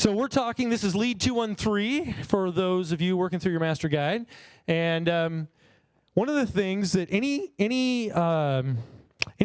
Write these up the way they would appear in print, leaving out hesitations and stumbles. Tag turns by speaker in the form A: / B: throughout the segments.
A: So we're talking, this is Lead 213 for those of you working through your master guide. And one of the things that any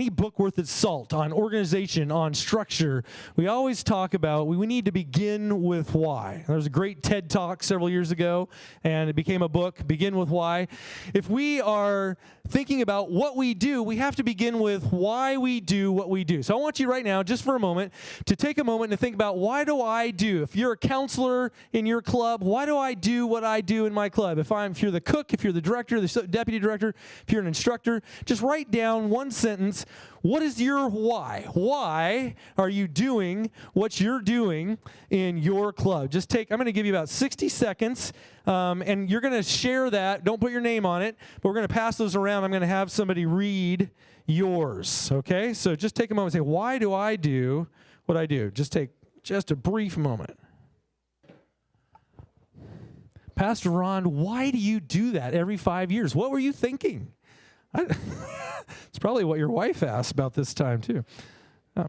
A: book worth its salt on organization, on structure, we always talk about we need to begin with why. There was a great TED Talk several years ago, and it became a book, Begin with Why. If we are thinking about what we do, we have to begin with why we do what we do. So I want you right now, just for a moment, to take a moment and think about, why do I do? If you're a counselor in your club, why do I do what I do in my club? If you're the cook, if you're the director, the deputy director, if you're an instructor, just write down one sentence. What is your why? Why are you doing what you're doing in your club? I'm going to give you about 60 seconds, and you're going to share that. Don't put your name on it, but we're going to pass those around. I'm going to have somebody read yours, okay? So just take a moment and say, why do I do what I do? Just take a brief moment. Pastor Ron, why do you do that every 5 years? What were you thinking? It's probably what your wife asked about this time, too. Oh.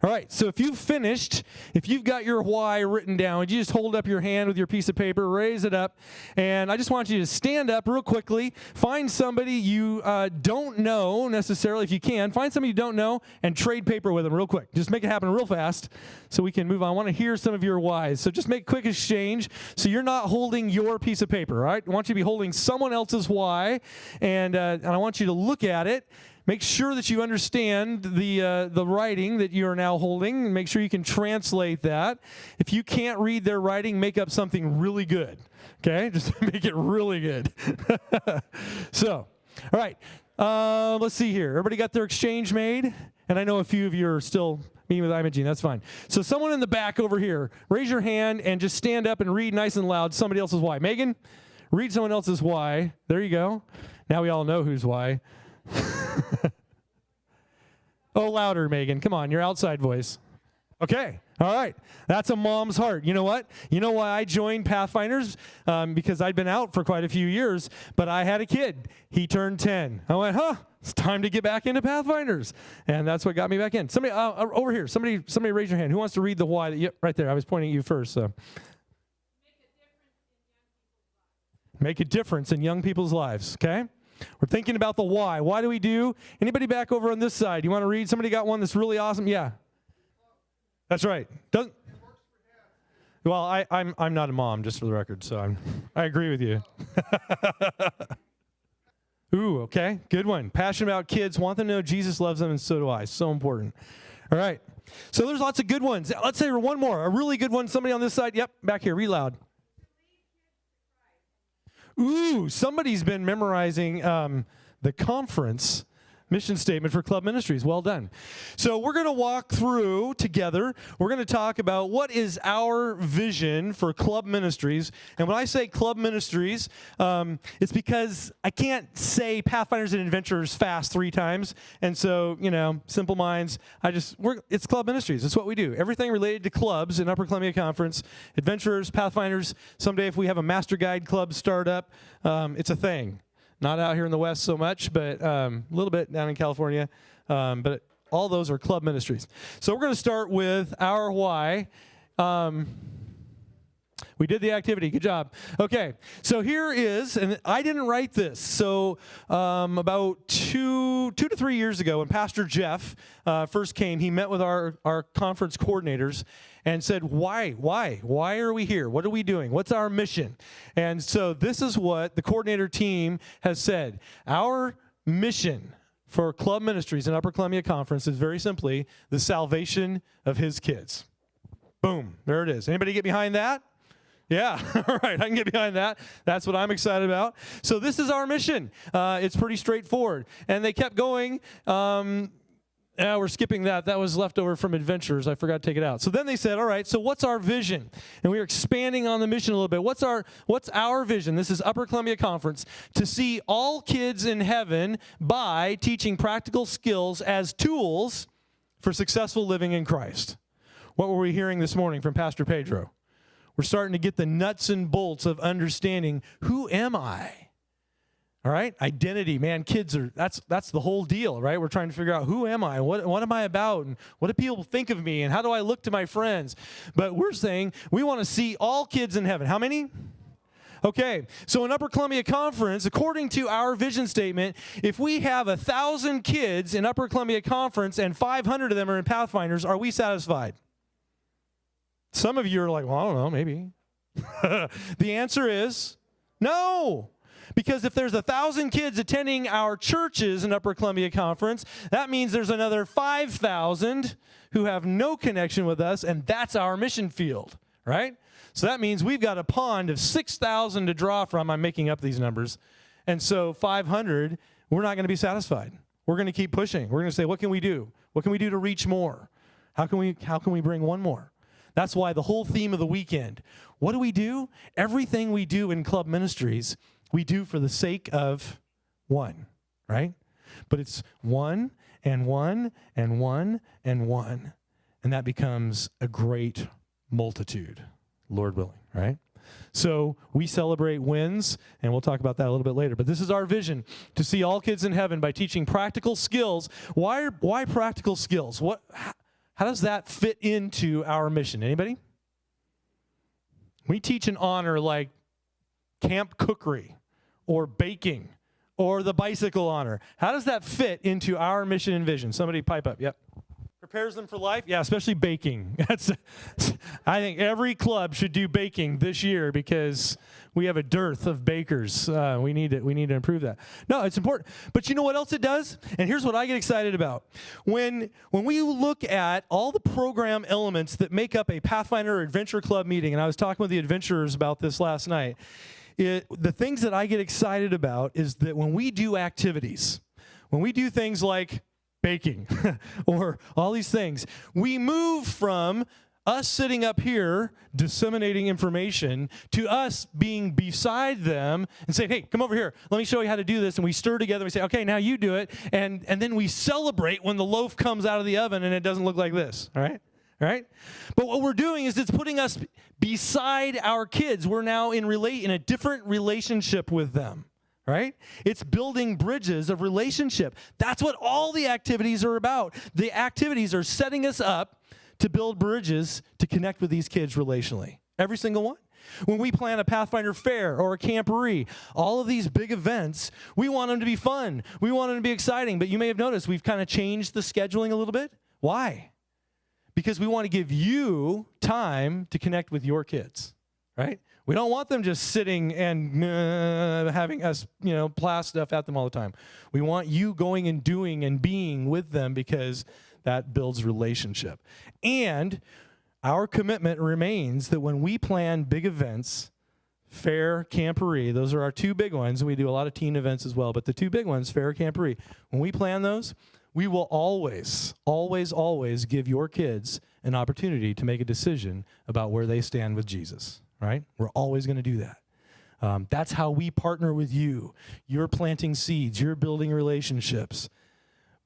A: All right, so if you've finished, if you've got your why written down, you just hold up your hand with your piece of paper, raise it up, and I just want you to stand up real quickly, find somebody you don't know necessarily, if you can, find somebody you don't know, and trade paper with them real quick. Just make it happen real fast so we can move on. I want to hear some of your whys. So just make a quick exchange so you're not holding your piece of paper, all right? I want you to be holding someone else's why, and I want you to look at it. Make sure that you understand the writing that you are now holding, and make sure you can translate that. If you can't read their writing, make up something really good, okay? Just make it really good. So, all right, let's see here. Everybody got their exchange made? And I know a few of you are still meeting with Imogene. That's fine. So someone in the back over here, raise your hand and just stand up and read nice and loud somebody else's why. Megan, read someone else's why. There you go. Now we all know whose why. Oh, louder, Megan. Come on, your outside voice. Okay, all right. That's a mom's heart. You know what? You know why I joined Pathfinders? Because I'd been out for quite a few years, but I had a kid. He turned 10. I went, it's time to get back into Pathfinders. And that's what got me back in. Somebody over here, somebody raise your hand. Who wants to read the why? Yep, right there. I was pointing at you first. So. Make a difference in young people's lives, okay? We're thinking about the why. Why do we do? Anybody back over on this side? You want to read? Somebody got one that's really awesome? Yeah. That's right. Well, I'm not a mom, just for the record, so I agree with you. Ooh, okay. Good one. Passionate about kids, want them to know Jesus loves them, and so do I. So important. All right. So there's lots of good ones. Let's say one more. A really good one. Somebody on this side. Yep, back here. Read loud. Ooh, somebody's been memorizing the conference mission statement for Club Ministries. Well done. So we're going to walk through together. We're going to talk about what is our vision for Club Ministries. And when I say Club Ministries, it's because I can't say Pathfinders and Adventurers fast 3 times. And so, simple minds, it's Club Ministries. It's what we do. Everything related to clubs in Upper Columbia Conference, Adventurers, Pathfinders. Someday if we have a Master Guide Club startup, it's a thing. Not out here in the West so much, but a little bit down in California. But all those are club ministries. So we're going to start with our why. We did the activity. Good job. Okay, so here is, and I didn't write this. So about two to 3 years ago, when Pastor Jeff first came, he met with our conference coordinators and said, why are we here? What are we doing? What's our mission? And so this is what the coordinator team has said. Our mission for Club Ministries and Upper Columbia Conference is very simply the salvation of his kids. Boom, there it is. Anybody get behind that? Yeah, all right, I can get behind that. That's what I'm excited about. So this is our mission. It's pretty straightforward. And they kept going. We're skipping that. That was left over from Adventures. I forgot to take it out. So then they said, all right, so what's our vision? And we were expanding on the mission a little bit. What's our vision? This is Upper Columbia Conference, to see all kids in heaven by teaching practical skills as tools for successful living in Christ. What were we hearing this morning from Pastor Pedro? We're starting to get the nuts and bolts of understanding, who am I? All right? Identity, man, kids are, that's the whole deal, right? We're trying to figure out who am I, what am I about, and what do people think of me, and how do I look to my friends? But we're saying we want to see all kids in heaven. How many? Okay, so in Upper Columbia Conference, according to our vision statement, if we have 1,000 kids in Upper Columbia Conference and 500 of them are in Pathfinders, are we satisfied? Some of you are like, well, I don't know, maybe. The answer is no. Because if there's 1,000 kids attending our churches in Upper Columbia Conference, that means there's another 5,000 who have no connection with us, and that's our mission field, right? So that means we've got a pond of 6,000 to draw from. I'm making up these numbers. And so 500, we're not going to be satisfied. We're going to keep pushing. We're going to say, what can we do? What can we do to reach more? How can we bring one more? That's why the whole theme of the weekend, what do? Everything we do in club ministries, we do for the sake of one, right? But it's one and one and one and one. And that becomes a great multitude, Lord willing, right? So we celebrate wins, and we'll talk about that a little bit later. But this is our vision, to see all kids in heaven by teaching practical skills. Why practical skills? How does that fit into our mission? Anybody? We teach an honor like camp cookery or baking or the bicycle honor. How does that fit into our mission and vision? Somebody pipe up. Yep. Prepares them for life? Yeah, especially baking. I think every club should do baking this year because we have a dearth of bakers. We need to improve that. No, it's important. But you know what else it does? And here's what I get excited about. When we look at all the program elements that make up a Pathfinder or Adventure Club meeting, and I was talking with the adventurers about this last night, the things that I get excited about is that when we do activities, when we do things like baking or all these things, we move from us sitting up here disseminating information to us being beside them and saying, hey, come over here, let me show you how to do this. And we stir together, we say, okay, now you do it. And then we celebrate when the loaf comes out of the oven and it doesn't look like this, all right? All right? But what we're doing is it's putting us beside our kids. We're now in a different relationship with them. Right? It's building bridges of relationship. That's what all the activities are about. The activities are setting us up to build bridges to connect with these kids relationally. Every single one. When we plan a Pathfinder fair or a camporee, all of these big events, we want them to be fun. We want them to be exciting. But you may have noticed we've kind of changed the scheduling a little bit. Why? Because we want to give you time to connect with your kids. Right? We don't want them just sitting and having us, blast stuff at them all the time. We want you going and doing and being with them because that builds relationship. And our commitment remains that when we plan big events, fair, camporee, those are our two big ones, and we do a lot of teen events as well, but the two big ones, fair, camporee, when we plan those, we will always, always, always give your kids an opportunity to make a decision about where they stand with Jesus. Right? We're always going to do that. That's how we partner with you. You're planting seeds. You're building relationships.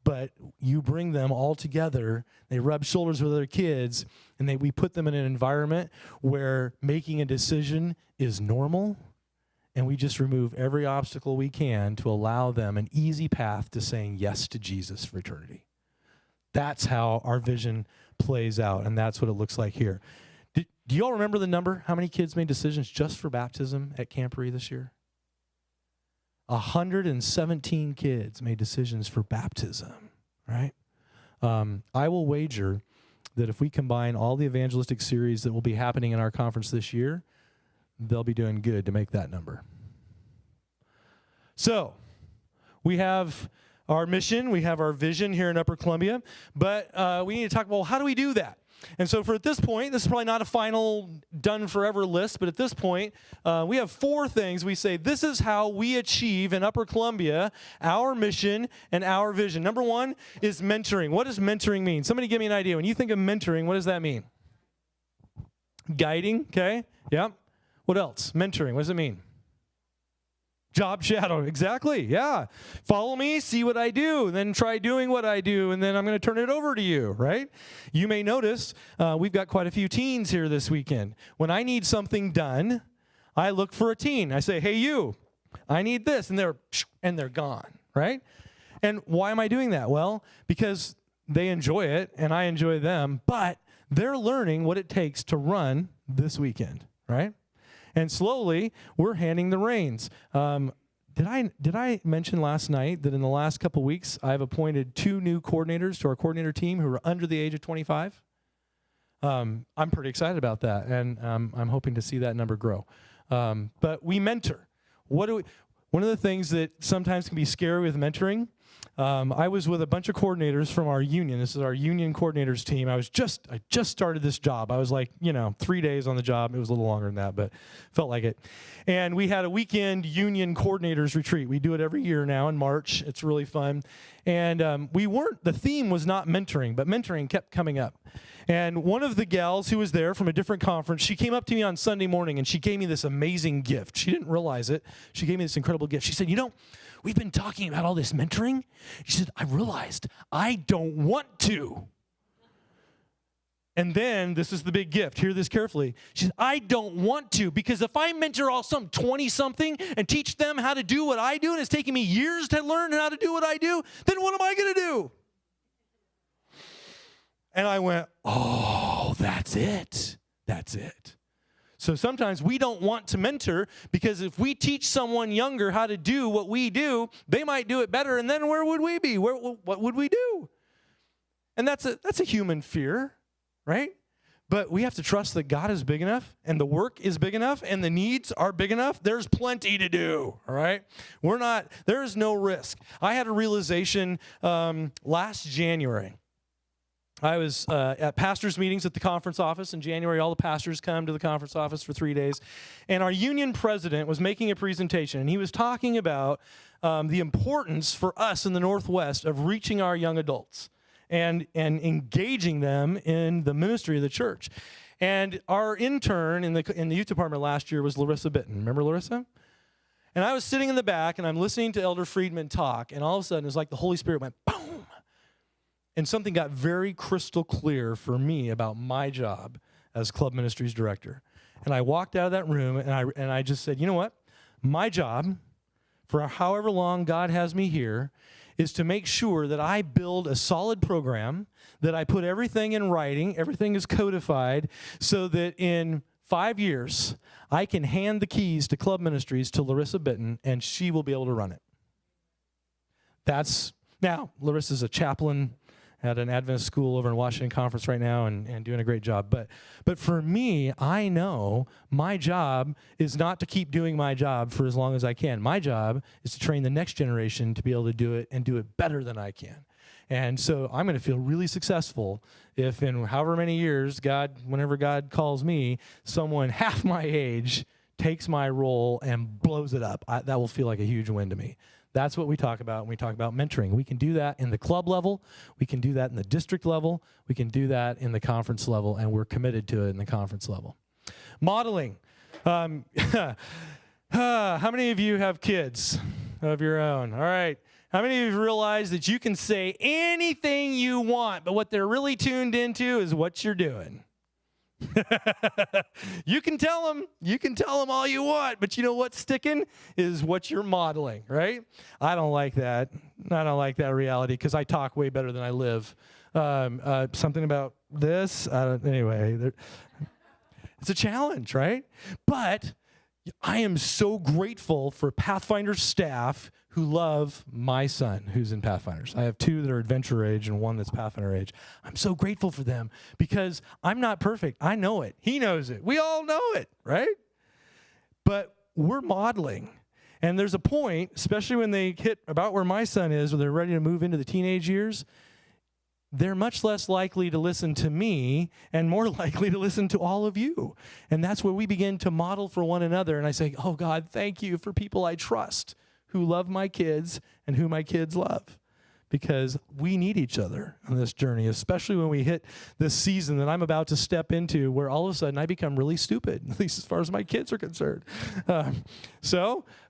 A: But you bring them all together. They rub shoulders with other kids, and we put them in an environment where making a decision is normal, and we just remove every obstacle we can to allow them an easy path to saying yes to Jesus for eternity. That's how our vision plays out, and that's what it looks like here. Do you all remember the number? How many kids made decisions just for baptism at Camporee this year? 117 kids made decisions for baptism, right? I will wager that if we combine all the evangelistic series that will be happening in our conference this year, they'll be doing good to make that number. So, we have our mission, we have our vision here in Upper Columbia, but we need to talk about, well, how do we do that? And so at this point, this is probably not a final done forever list, but at this point, we have 4 things we say, this is how we achieve in Upper Columbia our mission and our vision. Number 1 is mentoring. What does mentoring mean? Somebody give me an idea. When you think of mentoring, what does that mean? Guiding, okay? Yeah. What else? Mentoring, what does it mean? Job shadow, exactly, yeah. Follow me, see what I do, then try doing what I do, and then I'm going to turn it over to you, right? You may notice we've got quite a few teens here this weekend. When I need something done, I look for a teen. I say, hey, you, I need this, and they're gone, right? And why am I doing that? Well, because they enjoy it, and I enjoy them, but they're learning what it takes to run this weekend, right? And slowly, we're handing the reins. Did I mention last night that in the last couple weeks, I've appointed 2 new coordinators to our coordinator team who are under the age of 25? I'm pretty excited about that, and I'm hoping to see that number grow. But we mentor. One of the things that sometimes can be scary with mentoring, I was with a bunch of coordinators from our union. This is our union coordinators team. I just started this job. I was like, 3 days on the job. It was a little longer than that, but felt like it. And we had a weekend union coordinators retreat. We do it every year now in March. It's really fun. And the theme was not mentoring, but mentoring kept coming up. And one of the gals who was there from a different conference, she came up to me on Sunday morning and she gave me this amazing gift. She didn't realize it. She gave me this incredible gift. She said, we've been talking about all this mentoring. She said, I realized I don't want to. And then, this is the big gift. Hear this carefully. She said, I don't want to, because if I mentor all some 20-something and teach them how to do what I do, and it's taking me years to learn how to do what I do, then what am I going to do? And I went, oh, that's it. That's it. So sometimes we don't want to mentor because if we teach someone younger how to do what we do, they might do it better, and then where would we be? What would we do? And that's a human fear, right? But we have to trust that God is big enough, and the work is big enough, and the needs are big enough. There's plenty to do, all right? There is no risk. I had a realization last January. I was at pastors' meetings at the conference office. In January, all the pastors come to the conference office for 3 days. And our union president was making a presentation, and he was talking about the importance for us in the Northwest of reaching our young adults and engaging them in the ministry of the church. And our intern in the youth department last year was Larissa Bitten. Remember Larissa? And I was sitting in the back, and I'm listening to Elder Friedman talk, and all of a sudden, it was like the Holy Spirit went, boom! And something got very crystal clear for me about my job as club ministries director. And I walked out of that room, and I just said, you know what? My job, for however long God has me here, is to make sure that I build a solid program, that I put everything in writing, everything is codified, so that in 5 years, I can hand the keys to club ministries to Larissa Bitten, and she will be able to run it. Now, Larissa's a chaplain at an Adventist school over in Washington Conference right now and doing a great job. But for me, I know my job is not to keep doing my job for as long as I can. My job is to train the next generation to be able to do it and do it better than I can. And so I'm going to feel really successful if in however many years, whenever God calls me, someone half my age takes my role and blows it up. That will feel like a huge win to me. That's what we talk about when we talk about mentoring. We can do that in the club level. We can do that in the district level. We can do that in the conference level, and we're committed to it in the conference level. Modeling. How many of you have kids of your own? All right. How many of you realize that you can say anything you want, but what they're really tuned into is what you're doing? You can tell them all you want, but you know what's sticking is what you're modeling, right? I don't like that. I don't like that reality because I talk way better than I live. Something about this, anyway, it's a challenge, right? But I am so grateful for Pathfinder staff who love my son who's in Pathfinders. I have 2 that are adventure age and 1 that's Pathfinder age. I'm so grateful for them because I'm not perfect. I know it. He knows it. We all know it, right? But we're modeling. And there's a point, especially when they hit about where my son is, when they're ready to move into the teenage years, they're much less likely to listen to me and more likely to listen to all of you. And that's where we begin to model for one another. And I say, oh, God, thank you for people I trust who love my kids and who my kids love, because we need each other on this journey, especially when we hit this season that I'm about to step into where all of a sudden I become really stupid, at least as far as my kids are concerned.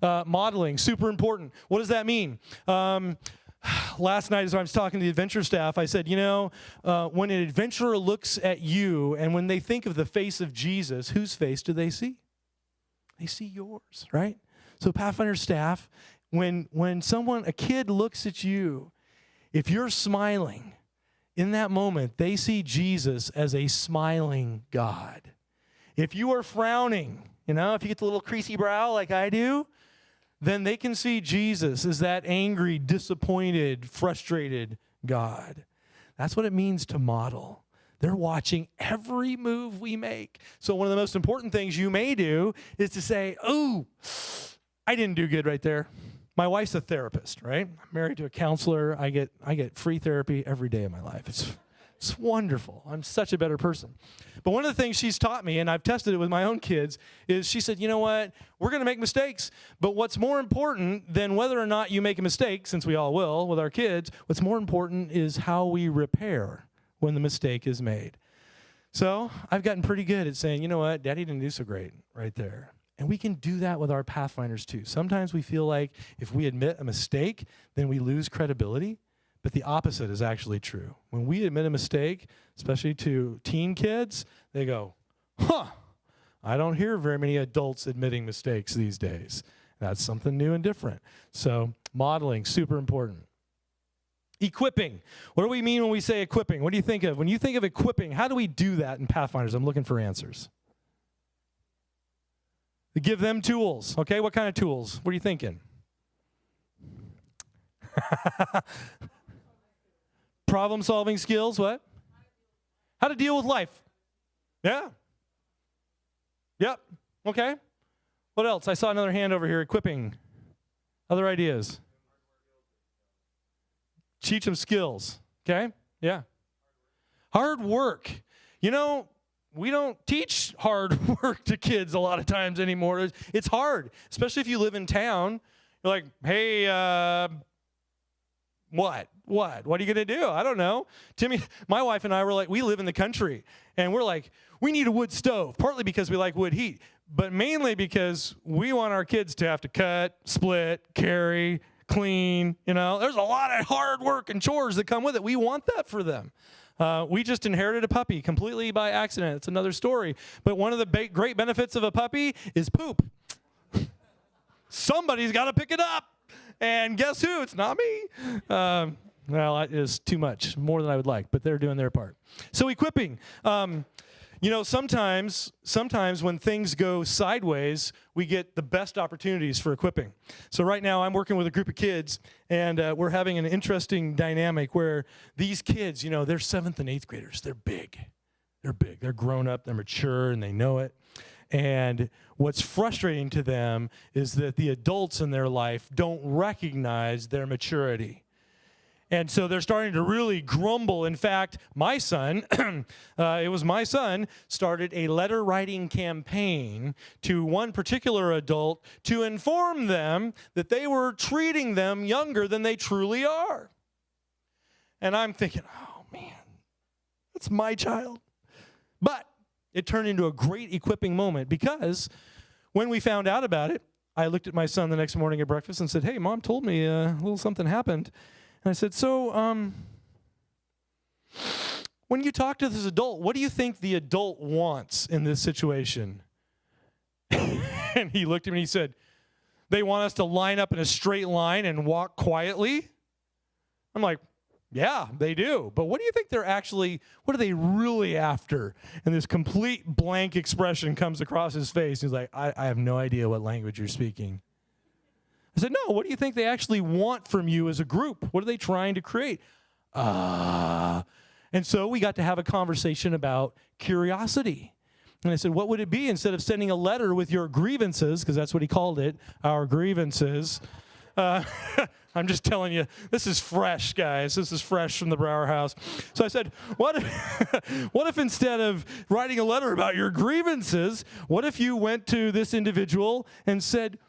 A: Modeling, super important. What does that mean? Last night as I was talking to the adventure staff, I said, when an adventurer looks at you and when they think of the face of Jesus, whose face do they see? They see yours, right? So Pathfinder staff, when a kid looks at you, if you're smiling, in that moment, they see Jesus as a smiling God. If you are frowning, if you get the little creasy brow like I do, then they can see Jesus as that angry, disappointed, frustrated God. That's what it means to model. They're watching every move we make. So one of the most important things you may do is to say, oh, I didn't do good right there. My wife's a therapist, right? I'm married to a counselor. I get free therapy every day of my life. It's wonderful. I'm such a better person. But one of the things she's taught me, and I've tested it with my own kids, is she said, you know what? We're going to make mistakes, but what's more important than whether or not you make a mistake, since we all will with our kids, what's more important is how we repair when the mistake is made. So I've gotten pretty good at saying, you know what? Daddy didn't do so great right there. And we can do that with our Pathfinders too. Sometimes we feel like if we admit a mistake, then we lose credibility. But the opposite is actually true. When we admit a mistake, especially to teen kids, they go, I don't hear very many adults admitting mistakes these days. That's something new and different. So modeling, super important. Equipping. What do we mean when we say equipping? What do you think of? When you think of equipping, how do we do that in Pathfinders? I'm looking for answers. We give them tools. Okay, what kind of tools? What are you thinking? Problem-solving skills, what? How to deal with life. Yeah. Yep. Okay. What else? I saw another hand over here, equipping. Other ideas? Teach them skills. Okay? Yeah. Hard work. We don't teach hard work to kids a lot of times anymore. It's hard, especially if you live in town. You're like, hey, what? What are you going to do? I don't know. Timmy, my wife and I were like, we live in the country, and we're like, we need a wood stove, partly because we like wood heat, but mainly because we want our kids to have to cut, split, carry, clean. There's a lot of hard work and chores that come with it. We want that for them. We just inherited a puppy completely by accident. It's another story. But one of the great benefits of a puppy is poop. Somebody's got to pick it up. And guess who? It's not me. Well, it is too much, more than I would like, but they're doing their part. So equipping. Sometimes when things go sideways, we get the best opportunities for equipping. So right now I'm working with a group of kids, and we're having an interesting dynamic where these kids, they're 7th and 8th graders. They're big. They're grown up. They're mature, and they know it. And what's frustrating to them is that the adults in their life don't recognize their maturity. And so they're starting to really grumble. In fact, my son, started a letter writing campaign to one particular adult to inform them that they were treating them younger than they truly are. And I'm thinking, oh man, that's my child. But it turned into a great equipping moment, because when we found out about it, I looked at my son the next morning at breakfast and said, hey, Mom told me a little something happened. And I said, so when you talk to this adult, what do you think the adult wants in this situation? And he looked at me and he said, they want us to line up in a straight line and walk quietly? I'm like, yeah, they do. But what do you think what are they really after? And this complete blank expression comes across his face. He's like, I have no idea what language you're speaking. I said, no, what do you think they actually want from you as a group? What are they trying to create? And so we got to have a conversation about curiosity. And I said, what would it be instead of sending a letter with your grievances, because that's what he called it, our grievances. I'm just telling you, this is fresh, guys. This is fresh from the Brower house. So I said, what if instead of writing a letter about your grievances, what if you went to this individual and said,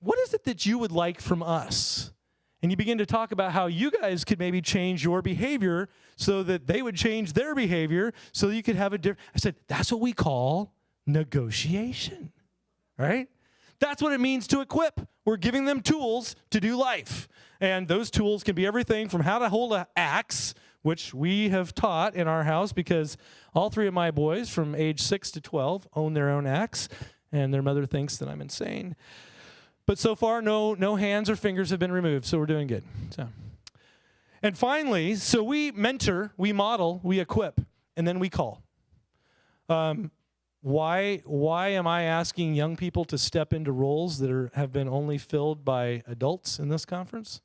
A: what is it that you would like from us? And you begin to talk about how you guys could maybe change your behavior so that they would change their behavior so that you could have a different. I said, that's what we call negotiation, right? That's what it means to equip. We're giving them tools to do life. And those tools can be everything from how to hold an axe, which we have taught in our house because all 3 of my boys from age 6 to 12 own their own axe, and their mother thinks that I'm insane. But so far, no hands or fingers have been removed, so we're doing good. And finally, so we mentor, we model, we equip, and then we call. Why am I asking young people to step into roles that have been only filled by adults in this conference?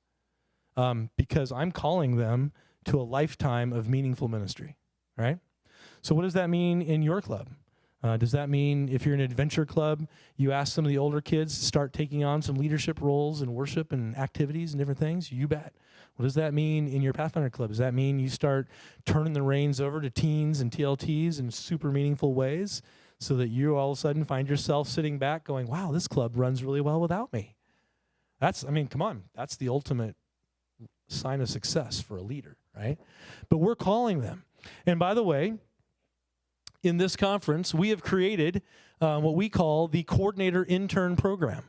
A: Because I'm calling them to a lifetime of meaningful ministry, right? So what does that mean in your club? Does that mean if you're in an adventure club, you ask some of the older kids to start taking on some leadership roles in worship and activities and different things? You bet. What does that mean in your Pathfinder club? Does that mean you start turning the reins over to teens and TLTs in super meaningful ways so that you all of a sudden find yourself sitting back going, wow, this club runs really well without me? Come on. That's the ultimate sign of success for a leader, right? But we're calling them. And by the way, in this conference, we have created what we call the Coordinator Intern Program.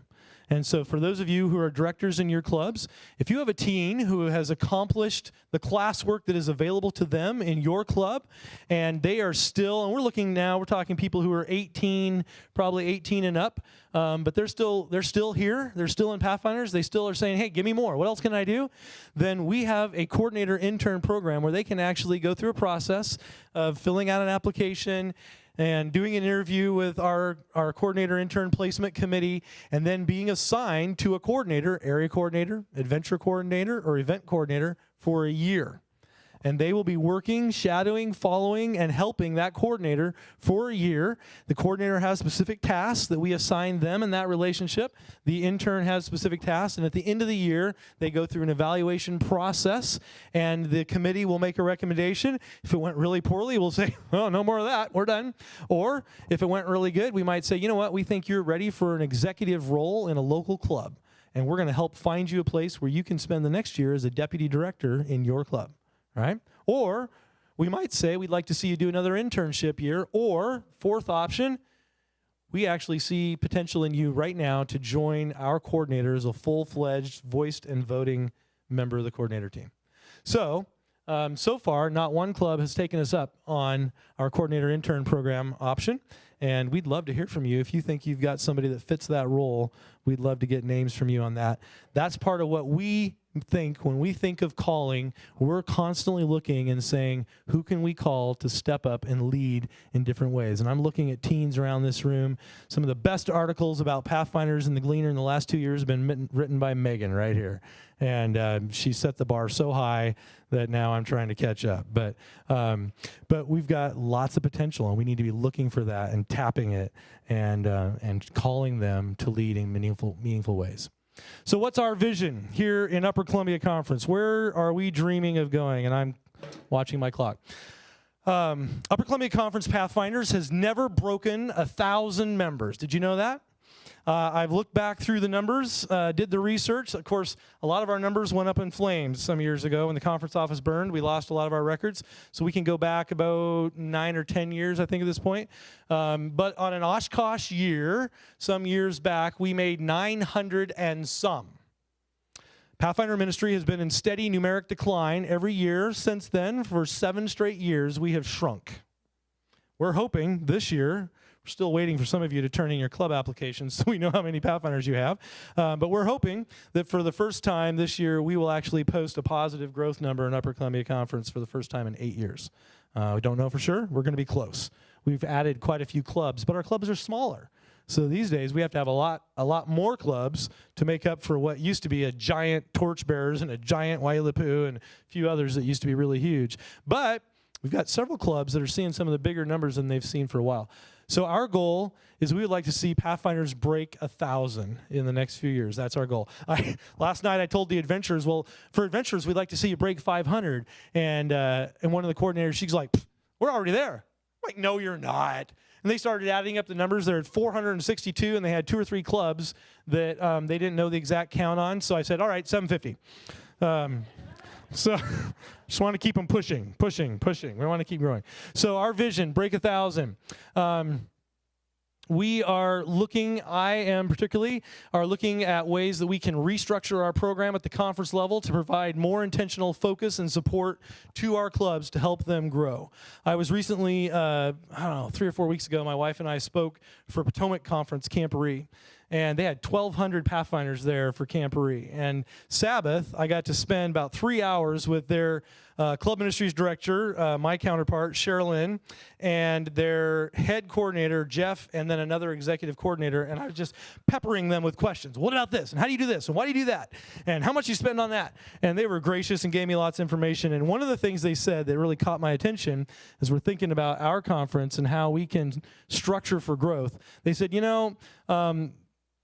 A: And so for those of you who are directors in your clubs, if you have a teen who has accomplished the classwork that is available to them in your club, and they are still, and we're talking people who are 18, probably 18 and up, but they're still here, they're still in Pathfinders, they still are saying, hey, give me more, what else can I do? Then we have a Coordinator Intern Program where they can actually go through a process of filling out an application and doing an interview with our coordinator intern placement committee, and then being assigned to a coordinator, area coordinator, adventure coordinator, or event coordinator for a year. And they will be working, shadowing, following, and helping that coordinator for a year. The coordinator has specific tasks that we assign them in that relationship. The intern has specific tasks, and at the end of the year, they go through an evaluation process, and the committee will make a recommendation. If it went really poorly, we'll say, oh, no more of that, we're done. Or if it went really good, we might say, you know what, we think you're ready for an executive role in a local club, and we're going to help find you a place where you can spend the next year as a deputy director in your club. Right? Or we might say we'd like to see you do another internship year, or fourth option, we actually see potential in you right now to join our coordinator as a full-fledged voiced and voting member of the coordinator team. So far, not one club has taken us up on our coordinator intern program option, and we'd love to hear from you. If you think you've got somebody that fits that role, we'd love to get names from you on that. That's part of what we think when we think of calling. We're constantly looking and saying, who can we call to step up and lead in different ways? And I'm looking at teens around this room. Some of the best articles about Pathfinders in the Gleaner in the last 2 years have been written by Megan right here. And she set the bar so high that now I'm trying to catch up. But we've got lots of potential, and we need to be looking for that and tapping it and calling them to lead in meaningful ways. So what's our vision here in Upper Columbia Conference? Where are we dreaming of going? And I'm watching my clock. Upper Columbia Conference Pathfinders has never broken 1,000 members. Did you know that? I've looked back through the numbers, did the research. Of course, a lot of our numbers went up in flames some years ago when the conference office burned. We lost a lot of our records. So we can go back about 9 or 10 years, I think, at this point. But on an Oshkosh year, some years back, we made 900 and some. Pathfinder ministry has been in steady numeric decline every year since then. For 7 straight years, we have shrunk. We're hoping this year, we're still waiting for some of you to turn in your club applications so we know how many Pathfinders you have. But we're hoping that for the first time this year, we will actually post a positive growth number in Upper Columbia Conference for the first time in 8 years. We don't know for sure. We're going to be close. We've added quite a few clubs, but our clubs are smaller. So these days, we have to have a lot more clubs to make up for what used to be a giant Torchbearers and a giant Wailupu and a few others that used to be really huge. But we've got several clubs that are seeing some of the bigger numbers than they've seen for a while. So our goal is we would like to see Pathfinders break 1,000 in the next few years. That's our goal. Last night I told the adventurers, well, for adventurers, we'd like to see you break 500. And one of the coordinators, she's like, we're already there. I'm like, no, you're not. And they started adding up the numbers. They're at 462, and they had 2 or 3 clubs that they didn't know the exact count on. So I said, all right, 750. So just want to keep them pushing. We want to keep growing. So our vision, break 1,000. We are looking, I am particularly, are looking at ways that we can restructure our program at the conference level to provide more intentional focus and support to our clubs to help them grow. I was recently, 3 or 4 weeks ago, my wife and I spoke for Potomac Conference Camporee. and they had 1,200 Pathfinders there for Camporee. And Sabbath, I got to spend about 3 hours with their club ministries director, my counterpart, Sherilyn, and their head coordinator, Jeff, and then another executive coordinator, and I was just peppering them with questions. What about this? And how do you do this? And why do you do that? And how much you spend on that? And they were gracious and gave me lots of information. And one of the things they said that really caught my attention as we're thinking about our conference and how we can structure for growth, they said,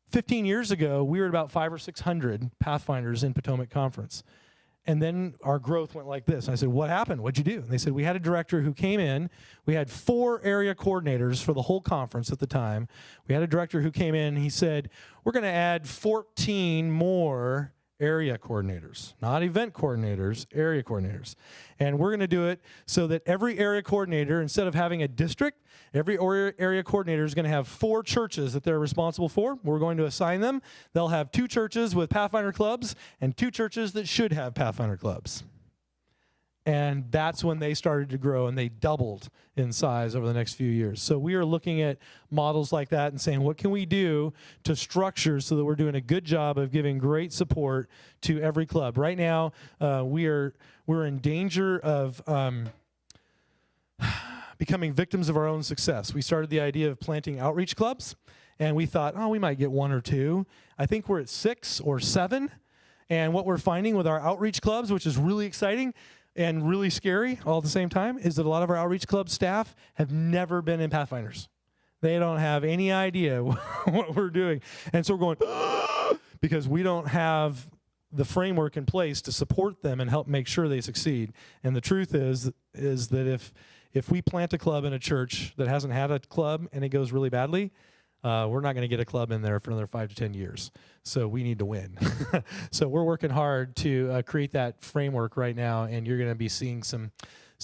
A: 15 years ago, we were at about 500 or 600 Pathfinders in Potomac Conference. And then our growth went like this. And I said, what happened? What'd you do? And they said, we had a director who came in. We had 4 area coordinators for the whole conference at the time. We had a director who came in. He said, we're going to add 14 more area coordinators, not event coordinators, area coordinators. And we're going to do it so that every area coordinator, instead of having a district, every area coordinator is going to have 4 churches that they're responsible for. We're going to assign them. They'll have 2 churches with Pathfinder clubs and 2 churches that should have Pathfinder clubs. And that's when they started to grow, and they doubled in size over the next few years. So we are looking at models like that and saying, what can we do to structure so that we're doing a good job of giving great support to every club? Right now, we're in danger of becoming victims of our own success. We started the idea of planting outreach clubs, and we thought, we might get 1 or 2. I think we're at 6 or 7. And what we're finding with our outreach clubs, which is really exciting, and really scary all at the same time, is that a lot of our outreach club staff have never been in Pathfinders. They don't have any idea what we're doing. And so we're going, because we don't have the framework in place to support them and help make sure they succeed. And the truth is that if we plant a club in a church that hasn't had a club and it goes really badly, we're not going to get a club in there for another 5 to 10 years. So we need to win. So we're working hard to create that framework right now, and you're going to be seeing some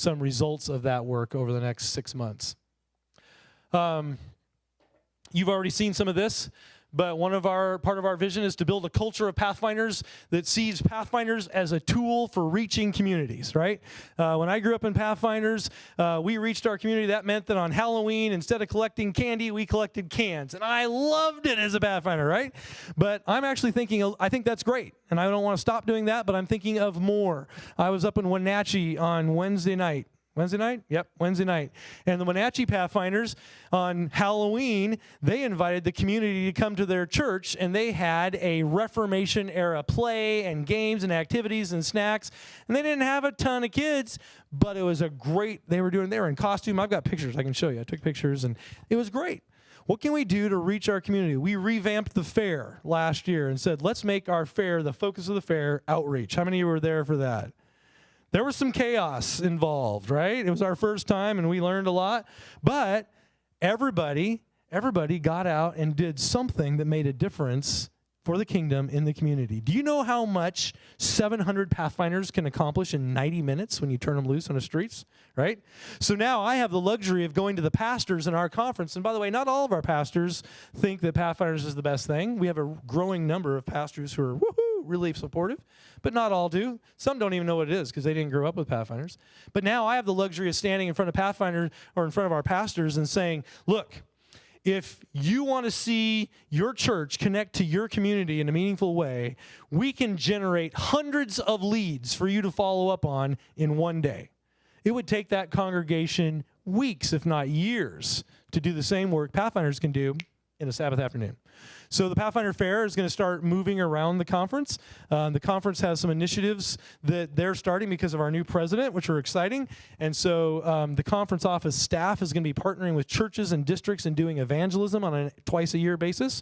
A: results of that work over the next 6 months. You've already seen some of this, but part of our vision is to build a culture of Pathfinders that sees Pathfinders as a tool for reaching communities, right? When I grew up in Pathfinders, we reached our community. That meant that on Halloween, instead of collecting candy, we collected cans. And I loved it as a Pathfinder, right? But I'm actually thinking, I think that's great. And I don't want to stop doing that, but I'm thinking of more. I was up in Wenatchee on Wednesday night. Wednesday night? Yep, Wednesday night. And the Wenatchee Pathfinders, on Halloween, they invited the community to come to their church, and they had a Reformation-era play and games and activities and snacks. And they didn't have a ton of kids, but it was they were in costume. I've got pictures I can show you. I took pictures, and it was great. What can we do to reach our community? We revamped the fair last year and said, let's make our fair, the focus of the fair, outreach. How many of you were there for that? There was some chaos involved, right? It was our first time, and we learned a lot. But everybody got out and did something that made a difference for the kingdom in the community. Do you know how much 700 Pathfinders can accomplish in 90 minutes when you turn them loose on the streets, right? So now I have the luxury of going to the pastors in our conference. And by the way, not all of our pastors think that Pathfinders is the best thing. We have a growing number of pastors who are really supportive, but not all do. Some don't even know what it is because they didn't grow up with Pathfinders. But now I have the luxury of standing in front of Pathfinder or in front of our pastors and saying, look, if you want to see your church connect to your community in a meaningful way, we can generate hundreds of leads for you to follow up on in one day. It would take that congregation weeks, if not years, to do the same work Pathfinders can do in a Sabbath afternoon. So the Pathfinder Fair is going to start moving around the conference. The conference has some initiatives that they're starting because of our new president, which are exciting. And so the conference office staff is going to be partnering with churches and districts and doing evangelism on a twice-a-year basis.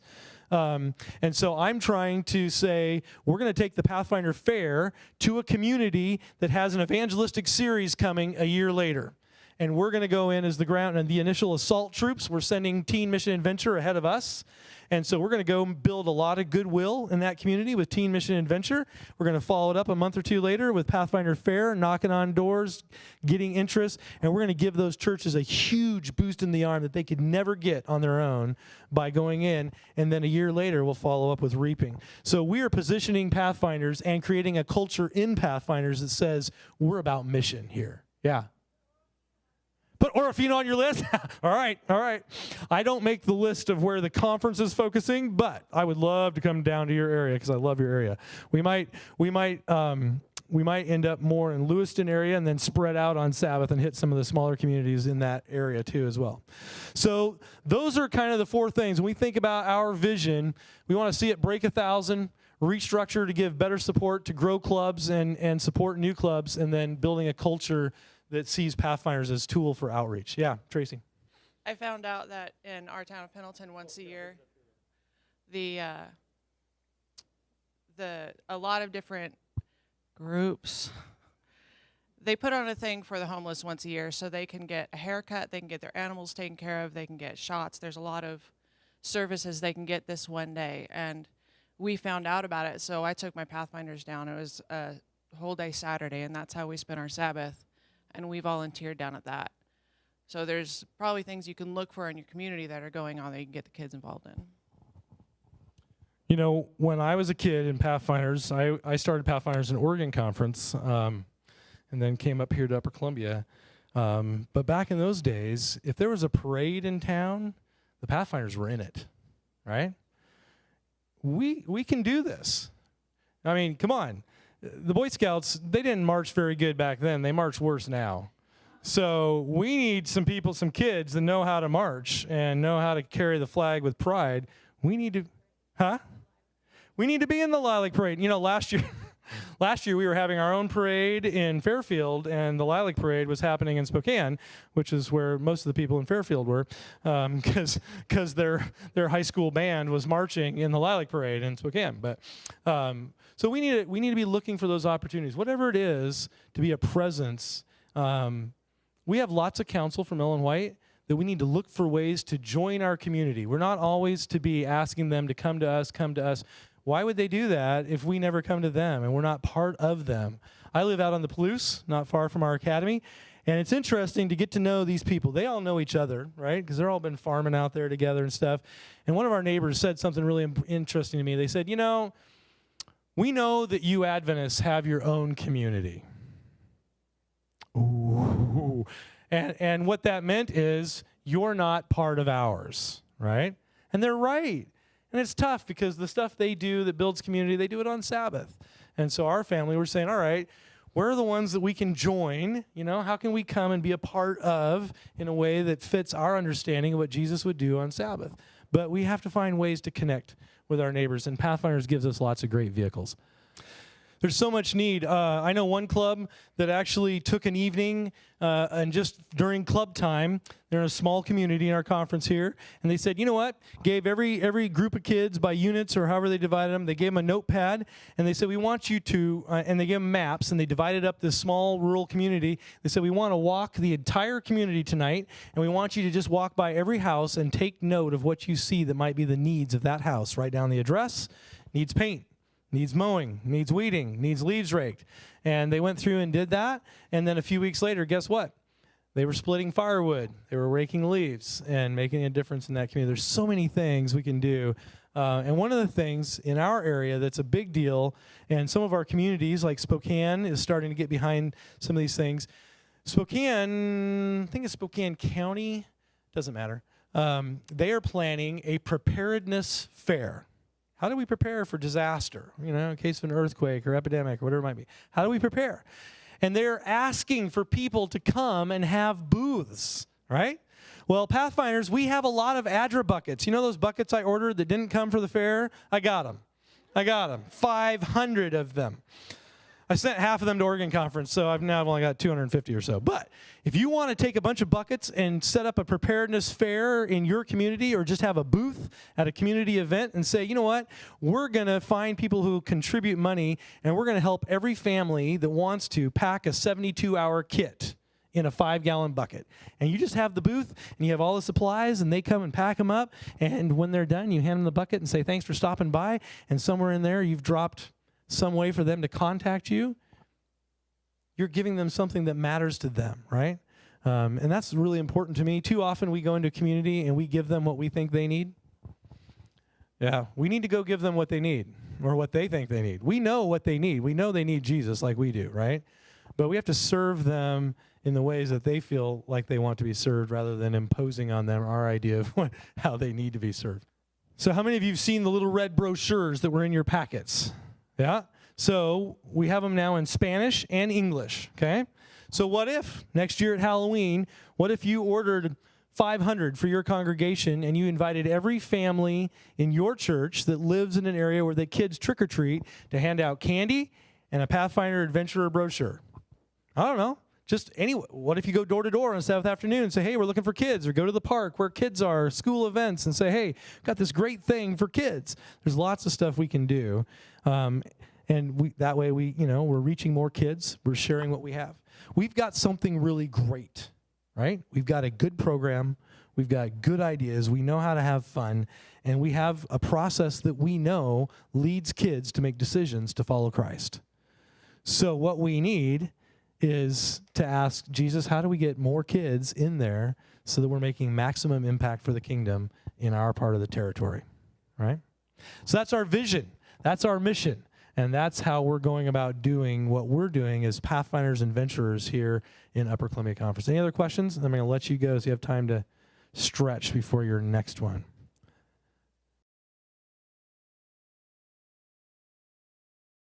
A: And so I'm trying to say we're going to take the Pathfinder Fair to a community that has an evangelistic series coming a year later. And we're going to go in as the ground and the initial assault troops. We're sending Teen Mission Adventure ahead of us. And so we're going to go build a lot of goodwill in that community with Teen Mission Adventure. We're going to follow it up a month or two later with Pathfinder Fair, knocking on doors, getting interest. And we're going to give those churches a huge boost in the arm that they could never get on their own by going in. And then a year later, we'll follow up with reaping. So we are positioning Pathfinders and creating a culture in Pathfinders that says we're about mission here. Yeah. Or if you're on your list, all right. I don't make the list of where the conference is focusing, but I would love to come down to your area because I love your area. We might end up more in Lewiston area and then spread out on Sabbath and hit some of the smaller communities in that area too as well. So those are kind of the 4 things. When we think about our vision, we want to see it break 1,000, restructure to give better support to grow clubs and support new clubs, and then building a culture that sees Pathfinders as tool for outreach. Yeah, Tracy.
B: I found out that in our town of Pendleton, once a year, a lot of different groups, they put on a thing for the homeless once a year so they can get a haircut, they can get their animals taken care of, they can get shots. There's a lot of services they can get this one day, and we found out about it, so I took my Pathfinders down. It was a whole day Saturday, and that's how we spent our Sabbath, and we volunteered down at that. So there's probably things you can look for in your community that are going on that you can get the kids involved in.
A: You know, when I was a kid in Pathfinders, I started Pathfinders in Oregon Conference, and then came up here to Upper Columbia. But back in those days, if there was a parade in town, the Pathfinders were in it, right? We can do this. I mean, come on. The Boy Scouts, they didn't march very good back then. They march worse now. So we need some people, some kids that know how to march and know how to carry the flag with pride. We need to, we need to be in the Lilac Parade. You know, last year we were having our own parade in Fairfield, and the Lilac Parade was happening in Spokane, which is where most of the people in Fairfield were, because their high school band was marching in the Lilac Parade in Spokane. But so we need to be looking for those opportunities, whatever it is, to be a presence. We have lots of counsel from Ellen White that we need to look for ways to join our community. We're not always to be asking them to come to us. Why would they do that if we never come to them and we're not part of them? I live out on the Palouse, not far from our academy, and it's interesting to get to know these people. They all know each other, right? Because they're all been farming out there together and stuff. And one of our neighbors said something really interesting to me. They said, you know, we know that you Adventists have your own community. Ooh. And what that meant is you're not part of ours, right? And they're right. And it's tough because the stuff they do that builds community, they do it on Sabbath. And so our family, we're saying, all right, where are the ones that we can join? You know, how can we come and be a part of in a way that fits our understanding of what Jesus would do on Sabbath? But we have to find ways to connect with our neighbors, and Pathfinders gives us lots of great vehicles. There's so much need. I know one club that actually took an evening and just during club time, they're in a small community in our conference here, and they said, you know what, gave every group of kids by units or however they divided them, they gave them a notepad, and they said, we want you to, and they gave them maps, and they divided up this small rural community. They said, we want to walk the entire community tonight, and we want you to just walk by every house and take note of what you see that might be the needs of that house. Write down the address, needs paint, needs mowing, needs weeding, needs leaves raked. And they went through and did that. And then a few weeks later, guess what? They were splitting firewood. They were raking leaves and making a difference in that community. There's so many things we can do. And one of the things in our area that's a big deal, and some of our communities, like Spokane, is starting to get behind some of these things. Spokane, I think it's Spokane County, doesn't matter. They are planning a preparedness fair. How do we prepare for disaster, you know, in case of an earthquake or epidemic or whatever it might be? How do we prepare? And they're asking for people to come and have booths, right? Well, Pathfinders, we have a lot of ADRA buckets. You know those buckets I ordered that didn't come for the fair? I got them. 500 of them. I sent half of them to Oregon Conference, so I've only got 250 or so. But if you want to take a bunch of buckets and set up a preparedness fair in your community or just have a booth at a community event and say, you know what, we're going to find people who contribute money and we're going to help every family that wants to pack a 72-hour kit in a 5-gallon bucket. And you just have the booth and you have all the supplies and they come and pack them up. And when they're done, you hand them the bucket and say, thanks for stopping by. And somewhere in there, you've dropped some way for them to contact you. You're giving them something that matters to them, right? And that's really important to me. Too often we go into a community and we give them what we think they need. Yeah, we need to go give them what they need or what they think they need. We know what they need. We know they need Jesus like we do, right? But we have to serve them in the ways that they feel like they want to be served rather than imposing on them our idea of how they need to be served. So how many of you have seen the little red brochures that were in your packets? Yeah? So we have them now in Spanish and English, okay? So what if next year at Halloween, what if you ordered 500 for your congregation and you invited every family in your church that lives in an area where the kids trick-or-treat to hand out candy and a Pathfinder adventurer brochure? I don't know. Just anyway, what if you go door to door on a Sabbath afternoon and say, hey, we're looking for kids, or go to the park where kids are, school events, and say, hey, got this great thing for kids. There's lots of stuff we can do. And that way we're reaching more kids. We're sharing what we have. We've got something really great, right? We've got a good program. We've got good ideas. We know how to have fun. And we have a process that we know leads kids to make decisions to follow Christ. So what we need is to ask Jesus, how do we get more kids in there so that we're making maximum impact for the kingdom in our part of the territory, right? So that's our vision. That's our mission. And that's how we're going about doing what we're doing as Pathfinders and Venturers here in Upper Columbia Conference. Any other questions? I'm going to let you go so you have time to stretch before your next one.